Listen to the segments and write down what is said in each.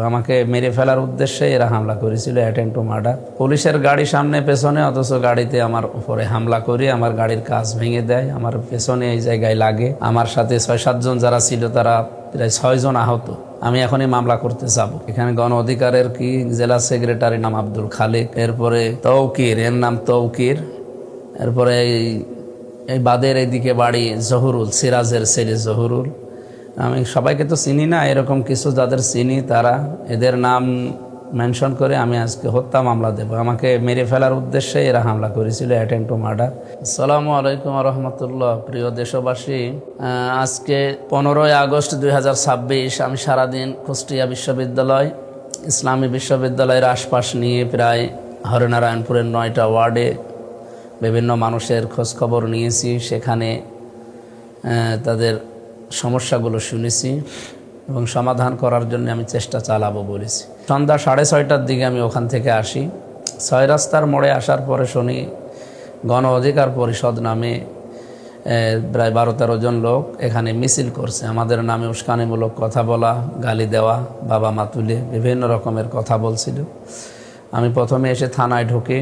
আমাকে মেরে ফেলার উদ্দেশ্যে এরা হামলা করেছিল, অ্যাটেম্প টু মার্ডার। পুলিশের গাড়ি সামনে পেছনে, অথচ গাড়িতে আমার উপরে হামলা করে আমার গাড়ির কাঁচ ভেঙে দেয়, আমার পেছনে এই জায়গায় লাগে। আমার সাথে 6-7 জন যারা ছিল তারা প্রায় 6 জন আহত। আমি এখনই মামলা করতে যাব। এখানে গণ অধিকারের কি জেলা সেক্রেটারি নাম আব্দুল খালেক, এরপরে তৌকির, এর নাম তৌকির, এরপরে এই বাদের এইদিকে বাড়ি জহুরুল, সিরাজের ছেলে জহুরুল। আমি সবাইকে তো চিনি না, এরকম কিছু যাদের চিনি তারা এদের নাম মেনশন করে আমি আজকে হত্যা মামলা দেব। আমাকে মেরে ফেলার উদ্দেশ্যে এরা হামলা করেছিল, অ্যাটেম্প টু মার্ডার। আসসালামু আলাইকুম রহমতুল্লাহ। প্রিয় দেশবাসী, আজকে 15ই আগস্ট 2026 আমি সারাদিন কুষ্টিয়া বিশ্ববিদ্যালয়, ইসলামী বিশ্ববিদ্যালয়ের আশপাশ নিয়ে প্রায় হরিনারায়ণপুরের 9টা ওয়ার্ডে বিভিন্ন মানুষের খোঁজখবর নিয়েছি। সেখানে তাদের সমস্যাগুলো শুনেছি এবং সমাধান করার জন্য আমি চেষ্টা চালাবো বলেছি। সন্ধ্যা 6:30টার দিকে আমি ওখান থেকে আসি। 6 রাস্তার মোড়ে আসার পরে শুনি গণ অধিকার পরিষদ নামে প্রায় 12-13 জন লোক এখানে মিছিল করছে। আমাদের নামে উস্কানিমূলক কথা বলা, গালি দেওয়া, বাবা মা তুলে বিভিন্ন রকমের কথা বলছিল। আমি প্রথমে এসে থানায় ঢুকি।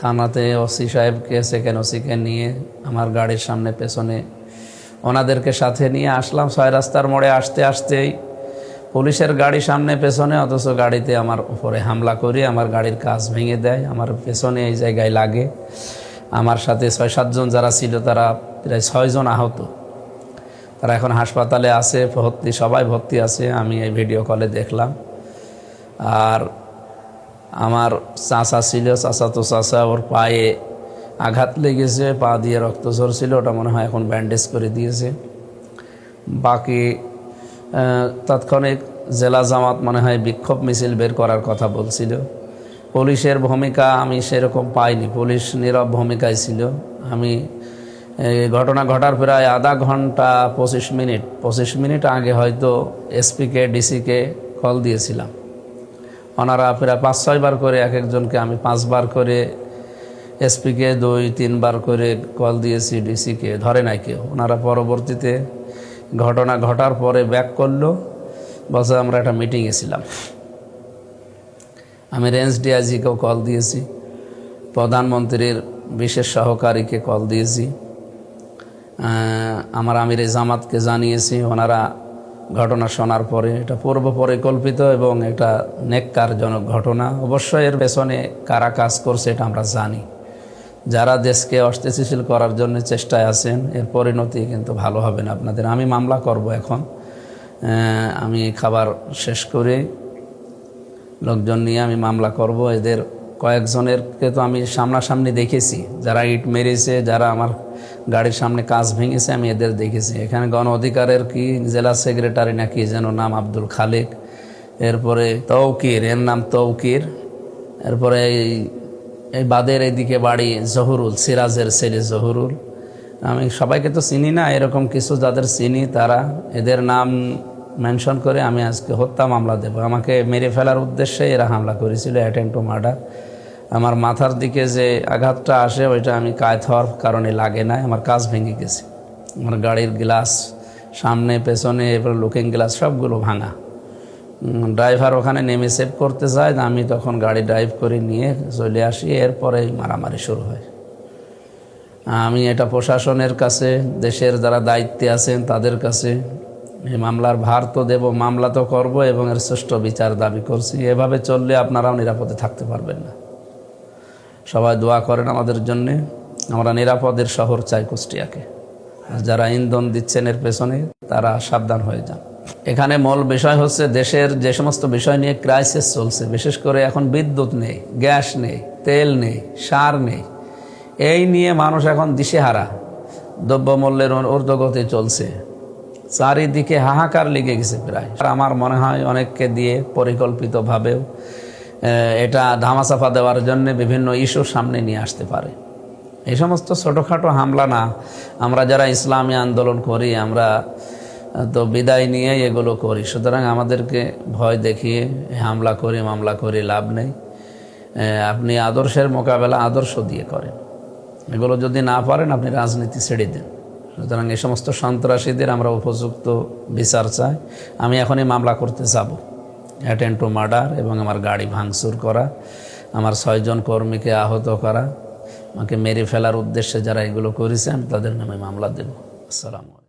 থানাতে ওসি সাহেবকে, সেকেন্ড ওসিকে নিয়ে আমার গাড়ির সামনে পেছনে ওনাদেরকে সাথে নিয়ে আসলাম। 6 রাস্তার মোড়ে আসতে আসতেই পুলিশের গাড়ি সামনে পেছনে, অথচ গাড়িতে আমার উপরে হামলা করে আমার গাড়ির কাঁচ ভেঙে দেয়, আমার পেছনে এই জায়গায় লাগে। আমার সাথে 6-7 জন যারা ছিল তারা প্রায় 6 জন আহত। তারা এখন হাসপাতালে আছে, সবাই ভর্তি আছে। আমি এই ভিডিও কলে দেখলাম। আর আমার চাচা ছিল, চাচাতো চাচা, ওর পায়ে আঘাত লেগেছে, পা দিয়ে রক্ত ঝরছিল, ওটা মনে হয় এখন ব্যান্ডেজ করে দিয়েছে। বাকি তাৎক্ষণিক জেলা জামাত মনে হয় বিক্ষোভ মিছিল বের করার কথা বলছিল। পুলিশের ভূমিকা আমি সেরকম পাইনি, পুলিশ নীরব ভূমিকায় ছিল। আমি ঘটনা ঘটার প্রায় আধা ঘন্টা 25 মিনিট আগে হয়তো এসপিকে, ডিসিকে কল দিয়েছিলাম। ওনারা প্রায় 5-6 বার করে, এক একজনকে আমি 5 বার করে, এসপিকে 2-3 বার করে কল দিয়েছি, ডিসিকে ধরে নাই কেউ। ওনারা পরবর্তীতে ঘটনা ঘটার পরে ব্যাক করলো, বসে আমরা একটা মিটিংয়ে ছিলাম। আমি রেঞ্জ ডিআইজিকেও কল দিয়েছি, প্রধানমন্ত্রীর বিশেষ সহকারীকে কল দিয়েছি, আমার আমির জামাতকে জানিয়েছি। ওনারা ঘটনা শোনার পরে এটা পূর্ব পরিকল্পিত এবং এটা নেককারজনক ঘটনা। অবশ্যই এর পেছনে কারা কাজ করছে এটা আমরা জানি। যারা দেশকে অস্থিতিশীল করার জন্য চেষ্টায় আছেন, এর পরিণতি কিন্তু ভালো হবে না আপনাদের। আমি মামলা করব এখন। আমি খাবার শেষ করে লোকজন নিয়ে আমি মামলা করব। এদের কয়েকজনেরকে তো আমি সামনাসামনি দেখেছি, যারা ইট মেরেছে, যারা আমার গাড়ির সামনে কাঁচ ভেঙেছে, আমি এদের দেখেছি। এখানে গণ অধিকারের কি জেলা সেক্রেটারি নাকি যেন নাম আব্দুল খালেক, এরপরে তৌকির, এর নাম তৌকির, এরপরে এই বাদের এইদিকে বাড়ি জহুরুল, সিরাজের ছেলে জহুরুল। আমি সবাইকে তো চিনি না, এরকম কিছু যাদের চিনি তারা এদের নাম মেনশন করে আমি আজকে হত্যা মামলা দেব। আমাকে মেরে ফেলার উদ্দেশ্যে এরা হামলা করেছিল, অ্যাটেম্প টু মার্ডার। আমার মাথার দিকে যে আঘাতটা আসে ওইটা আমি কায়েত হওয়ার কারণে লাগে না, আমার কাঁচ ভেঙে গেছে। আমার গাড়ির গ্লাস সামনে পেছনে, এবার লুকিং গ্লাস সবগুলো ভাঙা। ড্রাইভার ওখানে নেমে সেভ করতে যায়, আমি তখন গাড়ি ড্রাইভ করে নিয়ে চলে আসি। এরপরেই মারামারি শুরু হয়। আমি এটা প্রশাসনের কাছে, দেশের যারা দায়িত্বে আছেন তাদের কাছে এই মামলার ভার তো দেব, মামলা তো করব এবং এর সুষ্ঠু বিচার দাবি করছি। এভাবে চললে আপনারাও নিরাপদে থাকতে পারবেন না। সবাই দোয়া করেন আমাদের জন্যে। আমরা নিরাপদের শহর চাই কুষ্টিয়াকে। যারা ইন্ধন দিচ্ছেন এর পেছনে তারা সাবধান হয়ে যান। এখানে মূল বিষয় হচ্ছে দেশের যে সমস্ত বিষয় নিয়ে ক্রাইসিস চলছে, বিশেষ করে এখন বিদ্যুৎ নেই, গ্যাস নেই, তেল নেই, সার নেই, এই নিয়ে মানুষ এখন দিশেহারা। দ্রব্যমূল্যের ঊর্ধ্বগতি চলছে, চারিদিকে হাহাকার লেগে গেছে প্রায়। আমার মনে হয় অনেককে দিয়ে পরিকল্পিতভাবেও এটা ধামাচাপা দেওয়ার জন্য বিভিন্ন ইস্যু সামনে নিয়ে আসতে পারে। এই সমস্ত ছোটোখাটো হামলা না, আমরা যারা ইসলামী আন্দোলন করি আমরা তো বিদায় নিয়ে এগুলো করি। সুতরাং আমাদেরকে ভয় দেখিয়ে হামলা করে মামলা করে লাভ নেই। আপনি আদর্শের মোকাবেলা আদর্শ দিয়ে করেন। এগুলো যদি না পারেন আপনি রাজনীতি ছেড়ে দেন। সুতরাং এই সমস্ত সন্ত্রাসীদের আমরা উপযুক্ত বিচার চাই। আমি এখনই মামলা করতে যাব। অ্যাটেম্প টু মার্ডার এবং আমার গাড়ি ভাঙচুর করা, আমার 6 জন কর্মীকে আহত করা, আমাকে মেরে ফেলার উদ্দেশ্যে যারা এগুলো করেছে আমি তাদের নামে মামলা দেব। আসসালামু আলাইকুম।